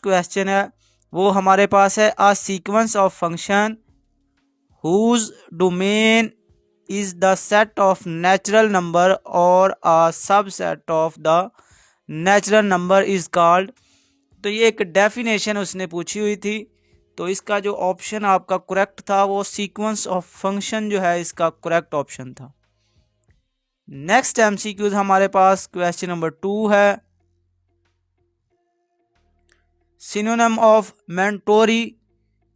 Question है वो हमारे पास है a sequence of function whose domain is the set of natural number और a subset of the natural number is called. तो ये एक डेफिनेशन उसने पूछी हुई थी, तो इसका जो ऑप्शन आपका करेक्ट था वो सीक्वेंस ऑफ फंक्शन जो है इसका करेक्ट ऑप्शन था। नेक्स्ट एमसीक्यूज हमारे पास क्वेश्चन नंबर 2 है सिनोनिम ऑफ मेंटोरी।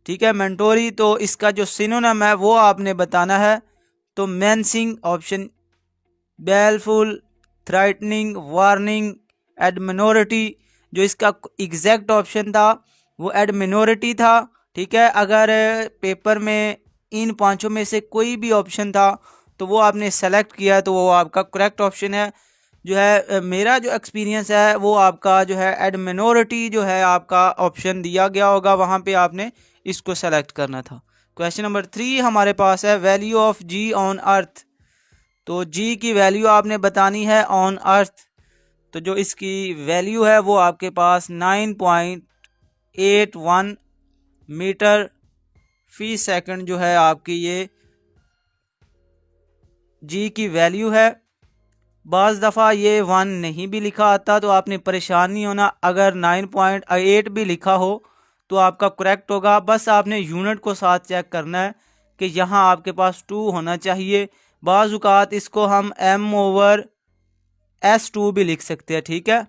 ठीक है, मेंटोरी, तो इसका जो सिनोनिम है वो आपने बताना है। तो मेंसिंग ऑप्शन, बेलफुल, थ्रेटनिंग, वार्निंग, एडमिनोरिटी। जो इसका एग्जैक्ट ऑप्शन था वो एडमिनोरिटी था। ठीक है, अगर पेपर में इन पांचों में से कोई भी ऑप्शन था तो वो आपने सेलेक्ट किया तो वो आपका करेक्ट ऑप्शन है। जो है मेरा जो एक्सपीरियंस है वो आपका जो है एडमिनोरिटी जो है आपका ऑप्शन दिया गया होगा, वहाँ पे आपने इसको सेलेक्ट करना था। क्वेश्चन नंबर 3 हमारे पास है value of G on earth. तो जी की वैल्यू आपने बतानी है ऑन अर्थ। तो जो इसकी वैल्यू है वो आपके पास 9.81 मीटर फी सेकंड जो है आपकी ये जी की वैल्यू है। बाज़ दफ़ा ये 1 नहीं भी लिखा आता तो आपने परेशान नहीं होना, अगर 9.8 भी लिखा हो तो आपका करेक्ट होगा। बस आपने यूनिट को साथ चेक करना है कि यहाँ आपके पास 2 होना चाहिए। बाज़ औक़ात इसको हम m/s2 भी लिख सकते हैं। ठीक है,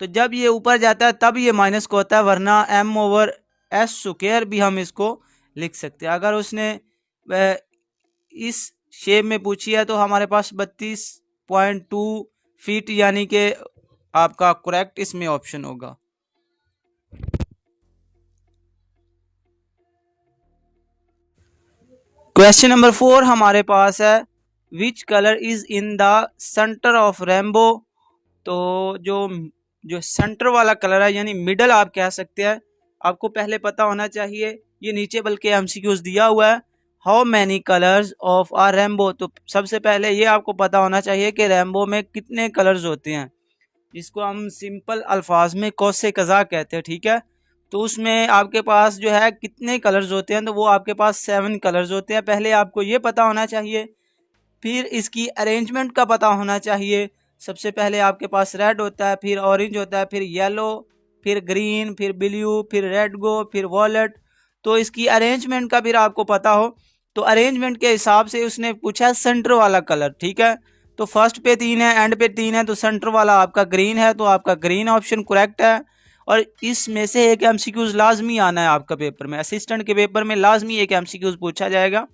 तो जब ये ऊपर जाता है तब ये माइनस को होता है, वरना m/s² भी हम इसको लिख सकते हैं। अगर उसने इस शेप में पूछी है तो हमारे पास 32.2 फीट यानी कि आपका करेक्ट इसमें ऑप्शन होगा। क्वेश्चन नंबर 4 हमारे पास है which colour is in the centre of rainbow. तो जो जो सेंटर वाला कलर है यानी मिडल आप कह सकते हैं, आपको पहले पता होना चाहिए। ये नीचे बल्कि एमसीक्यूज दिया हुआ है how many colours of a rainbow. तो सबसे पहले ये आपको पता होना चाहिए कि रेनबो में कितने कलर्स होते हैं, जिसको हम सिंपल अल्फाज में कौसे कज़ा कहते हैं। ठीक है, तो उसमें आपके पास जो है कितने कलर्स होते हैं, तो वो आपके पास 7 कलर्स होते हैं। पहले आपको ये पता होना चाहिए, फिर इसकी अरेंजमेंट का पता होना चाहिए। सबसे पहले आपके पास रेड होता है, फिर ऑरेंज होता है, फिर येलो, फिर ग्रीन, फिर ब्लू, फिर रेड गो, फिर वॉलेट। तो इसकी अरेंजमेंट का फिर आपको पता हो, तो अरेंजमेंट के हिसाब से उसने पूछा सेंटर वाला कलर। ठीक है, तो फर्स्ट पे 3 है, एंड पे 3 है, तो सेंटर वाला आपका ग्रीन है, तो आपका ग्रीन ऑप्शन करेक्ट है। और इसमें से एक एमसीक्यूज लाजमी आना है आपका पेपर में, असिस्टेंट के पेपर में लाजमी एक एमसीक्यूज पूछा जाएगा।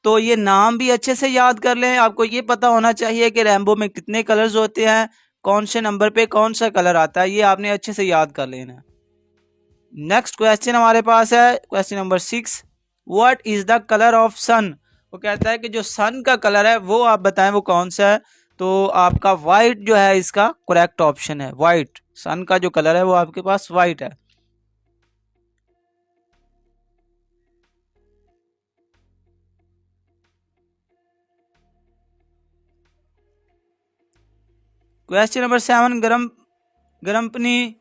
तो ये नाम भी अच्छे से याद कर लें। आपको ये पता होना चाहिए कि रेनबो में कितने कलर्स होते हैं, कौन से नंबर पे कौन सा कलर आता है, ये आपने अच्छे से याद कर लेना है। नेक्स्ट क्वेश्चन हमारे पास है question number 6 what is the colour of sun. वो कहता है कि जो सन का कलर है वो आप बताएं वो कौन सा है। तो आपका वाइट जो है इसका करेक्ट ऑप्शन है। वाइट, सन का जो कलर है वो आपके पास वाइट है। क्वेश्चन नंबर 7 गरम्पनी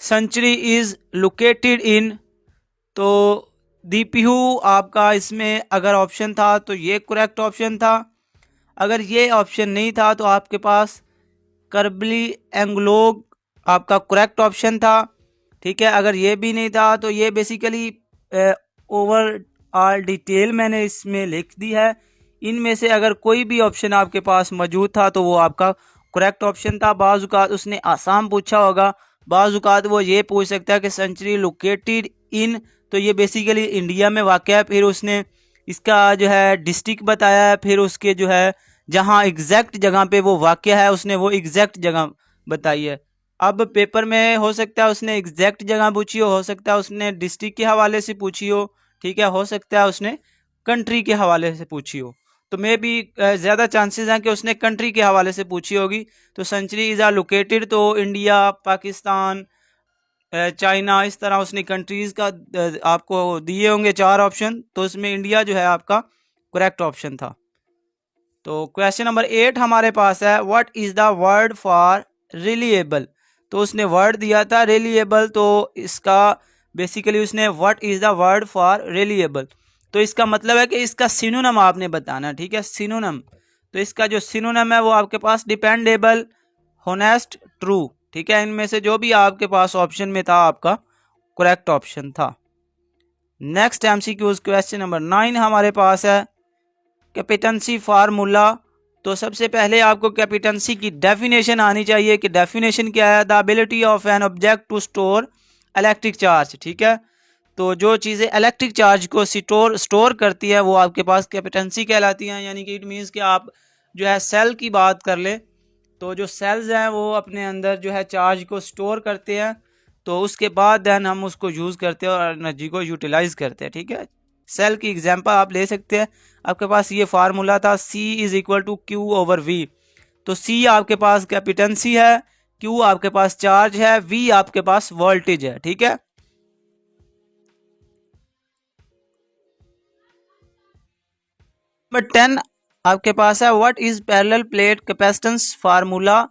सेंचुरी इज लोकेटेड इन। तो दीपिहू आपका इसमें अगर ऑप्शन था तो ये करेक्ट ऑप्शन था। अगर ये ऑप्शन नहीं था तो आपके पास करबली एंगलोग आपका करेक्ट ऑप्शन था। ठीक है, अगर ये भी नहीं था तो ये बेसिकली ओवर ऑल डिटेल मैंने इसमें लिख दी है। इनमें से अगर कोई भी ऑप्शन आपके पास मौजूद था तो वो आपका करेक्ट ऑप्शन था। बाज़ औक़ात उसने आसाम पूछा होगा, बाज़ औक़ात वो ये पूछ सकता है कि सेंचुरी लोकेटेड इन, तो ये बेसिकली इंडिया में वाक़ है। फिर उसने इसका जो है डिस्ट्रिक्ट बताया है, फिर उसके जो है जहाँ एग्जैक्ट जगह पे वो वाक़ है उसने वो एग्जैक्ट जगह बताई है। अब पेपर में हो सकता है उसने एग्जैक्ट जगह पूछी हो सकता है उसने डिस्ट्रिक्ट के हवाले से पूछी हो, ठीक है, हो सकता है उसने कंट्री के हवाले से पूछी हो। तो मे भी ज़्यादा चांसेस हैं कि उसने कंट्री के हवाले से पूछी होगी। तो सेंचुरी इज़ आर लोकेटेड, तो इंडिया, पाकिस्तान, चाइना, इस तरह उसने कंट्रीज़ का आपको दिए होंगे 4 ऑप्शन, तो उसमें इंडिया जो है आपका करेक्ट ऑप्शन था। तो क्वेश्चन नंबर 8 हमारे पास है what is the word for reliable. तो उसने वर्ड दिया था रिलायबल, तो इसका बेसिकली उसने what is the word for reliable, तो इसका मतलब है कि इसका सिनोनिम आपने बताना, ठीक है, सिनोनिम। तो इसका जो सिनोनिम है वो आपके पास डिपेंडेबल, होनेस्ट, ट्रू, ठीक है, इनमें से जो भी आपके पास ऑप्शन में था आपका करेक्ट ऑप्शन था। नेक्स्ट एमसीक्यूज क्वेश्चन नंबर 9 हमारे पास है कैपिटेंसी फार्मूला। तो सबसे पहले आपको कैपिटेंसी की डेफिनेशन आनी चाहिए कि डेफिनेशन क्या है। The ability of an object to store electric charge, ठीक है, तो जो चीज़ें इलेक्ट्रिक चार्ज को स्टोर करती है वो आपके पास कैपिटेंसी कहलाती हैं। यानी कि इट मीन्स कि आप जो है सेल की बात कर ले, तो जो सेल्स हैं वो अपने अंदर जो है चार्ज को स्टोर करते हैं, तो उसके बाद देन हम उसको यूज़ करते हैं और एनर्जी को यूटिलाइज करते हैं, ठीक है। सेल की एग्जांपल आप ले सकते हैं, आपके पास ये फार्मूला था C is equal to Q over V. तो C आपके पास कैपिटेंसी है, Q आपके पास चार्ज है, V आपके पास वोल्टेज है, ठीक है। नंबर 10 आपके पास है what is parallel plate capacitance formula.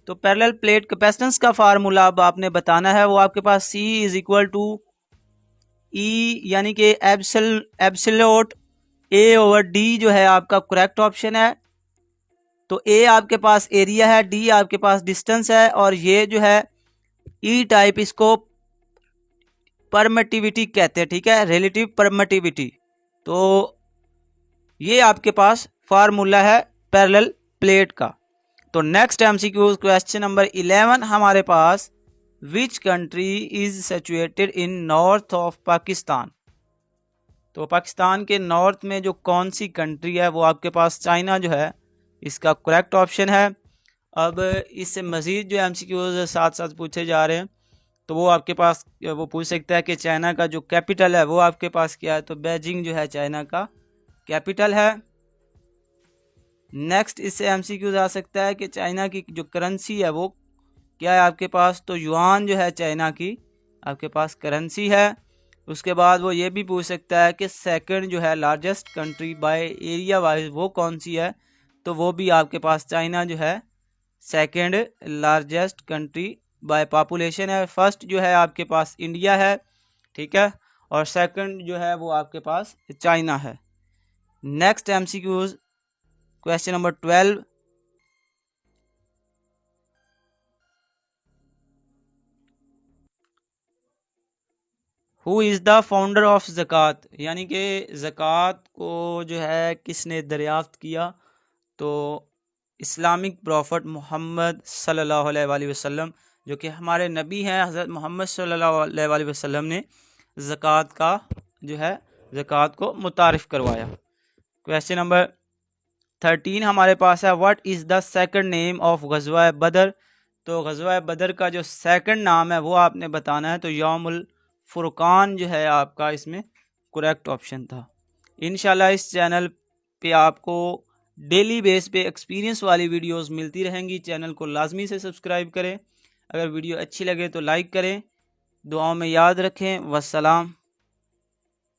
तो पैरेलल प्लेट कैपेसिटेंस का फार्मूला अब आपने बताना है, वो आपके पास C is equal to E यानी कि एब्सोल्यूट A ओवर D जो है आपका करेक्ट ऑप्शन है। तो A आपके पास एरिया है, D आपके पास डिस्टेंस है, और ये जो है E टाइप इसको परमिटिविटी कहते हैं, ठीक है, रिलेटिव परमिटिविटी। तो ये आपके पास फार्मूला है पैरेलल प्लेट का। तो नेक्स्ट एमसीक्यू क्वेश्चन नंबर 11 हमारे पास which country is situated in north of Pakistan. तो पाकिस्तान के नॉर्थ में जो कौन सी कंट्री है वो आपके पास चाइना जो है इसका करेक्ट ऑप्शन है। अब इससे मज़ीद जो एमसीक्यूज साथ साथ पूछे जा रहे हैं, तो वो आपके पास वो पूछ सकता है कि चाइना का जो कैपिटल है वो आपके पास क्या है। तो बीजिंग जो है चाइना का कैपिटल है। नेक्स्ट इससे एमसीक्यूज आ सकता है कि चाइना की जो करेंसी है वो क्या है आपके पास। तो युआन जो है चाइना की आपके पास करेंसी है। उसके बाद वो ये भी पूछ सकता है कि सेकंड जो है largest country by area wise वो कौन सी है। तो वो भी आपके पास चाइना जो है second largest country by population है। फर्स्ट जो है आपके पास इंडिया है, ठीक है, और सेकंड जो है वो आपके पास चाइना है। Next MCQs question number 12 who is the founder of ज़कात, यानी कि ज़कात को जो है किसने दरियाफ्त किया। तो इस्लामिक प्रॉफिट मोहम्मद सल्लल्लाहु अलैहि वसल्लम, जो कि हमारे नबी हैं हज़रत मोहम्मद सल्लल्लाहु अलैहि वसल्लम ने ज़कात का जो है ज़कात को मुतारिफ़ करवाया। क्वेश्चन नंबर 13 हमारे पास है what is the second name of ग़ज़वा बदर। तो ग़ज़वा बदर का जो सेकंड नाम है वो आपने बताना है। तो यौमुल फुरकान जो है आपका इसमें करेक्ट ऑप्शन था। इंशाल्लाह इस चैनल पे आपको डेली बेस पे एक्सपीरियंस वाली वीडियोस मिलती रहेंगी। चैनल को लाजमी से सब्सक्राइब करें। अगर वीडियो अच्छी लगे तो लाइक करें। दुआओं में याद रखें। वस्सलाम।